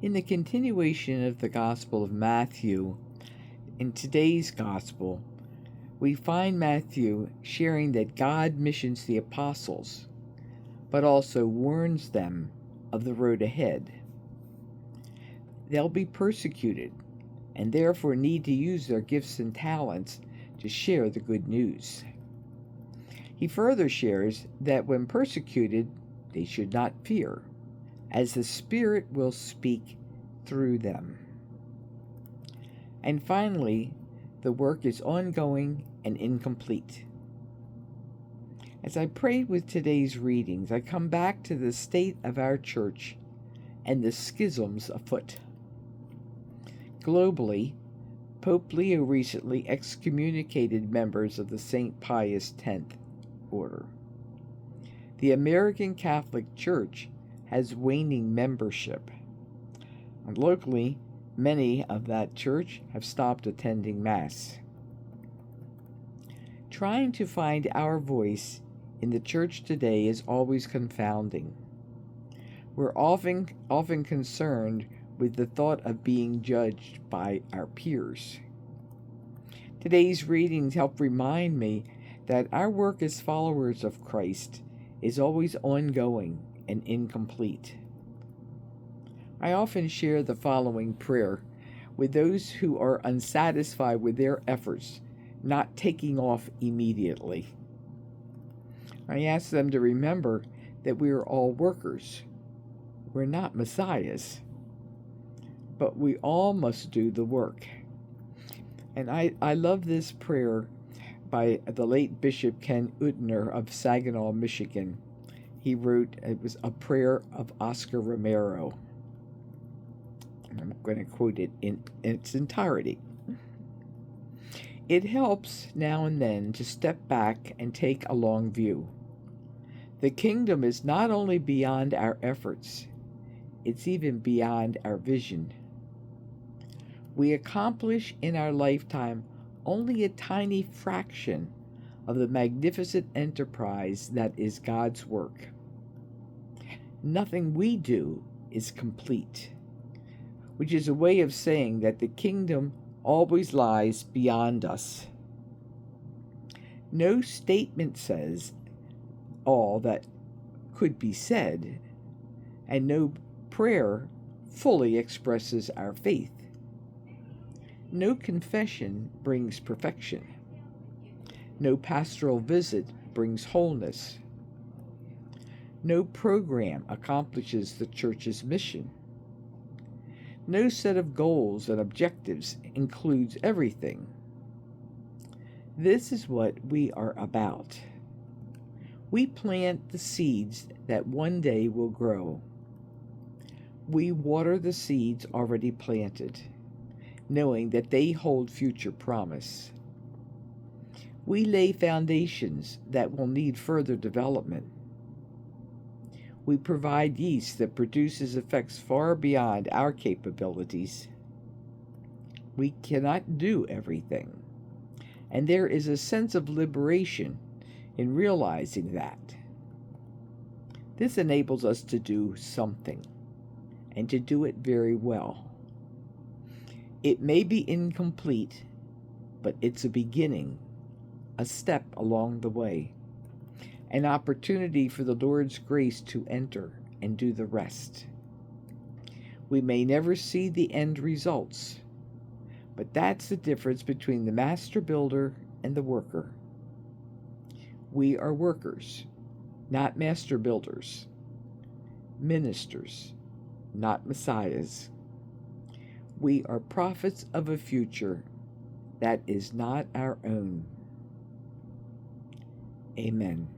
In the continuation of the Gospel of Matthew, in today's Gospel, we find Matthew sharing that God missions the apostles, but also warns them of the road ahead. They'll be persecuted and therefore need to use their gifts and talents to share the good news. He further shares that when persecuted, they should not fear, as the Spirit will speak through them. And finally, the work is ongoing and incomplete. As I prayed with today's readings, I come back to the state of our church and the schisms afoot. Globally, Pope Leo recently excommunicated members of the St. Pius X order. The American Catholic Church has waning membership, and locally, many of that church have stopped attending Mass. Trying to find our voice in the church today is always confounding. We're often concerned with the thought of being judged by our peers. Today's readings help remind me that our work as followers of Christ is always ongoing and incomplete. I often share the following prayer with those who are unsatisfied with their efforts not taking off immediately. I ask them to remember that we are all workers. We're not messiahs, but we all must do the work. And I love this prayer by the late Bishop Ken Utner of Saginaw, Michigan. He wrote, it was a prayer of Oscar Romero. And I'm going to quote it in its entirety. It helps now and then to step back and take a long view. The kingdom is not only beyond our efforts, it's even beyond our vision. We accomplish in our lifetime only a tiny fraction of the magnificent enterprise that is God's work. Nothing we do is complete, which is a way of saying that the kingdom always lies beyond us. No statement says all that could be said, and no prayer fully expresses our faith. No confession brings perfection. No pastoral visit brings wholeness. No program accomplishes the church's mission. No set of goals and objectives includes everything. This is what we are about. We plant the seeds that one day will grow. We water the seeds already planted, knowing that they hold future promise. We lay foundations that will need further development. We provide yeast that produces effects far beyond our capabilities. We cannot do everything, and there is a sense of liberation in realizing that. This enables us to do something, and to do it very well. It may be incomplete, but it's a beginning, a step along the way, an opportunity for the Lord's grace to enter and do the rest. We may never see the end results, but that's the difference between the master builder and the worker. We are workers, not master builders, ministers, not messiahs. We are prophets of a future that is not our own. Amen.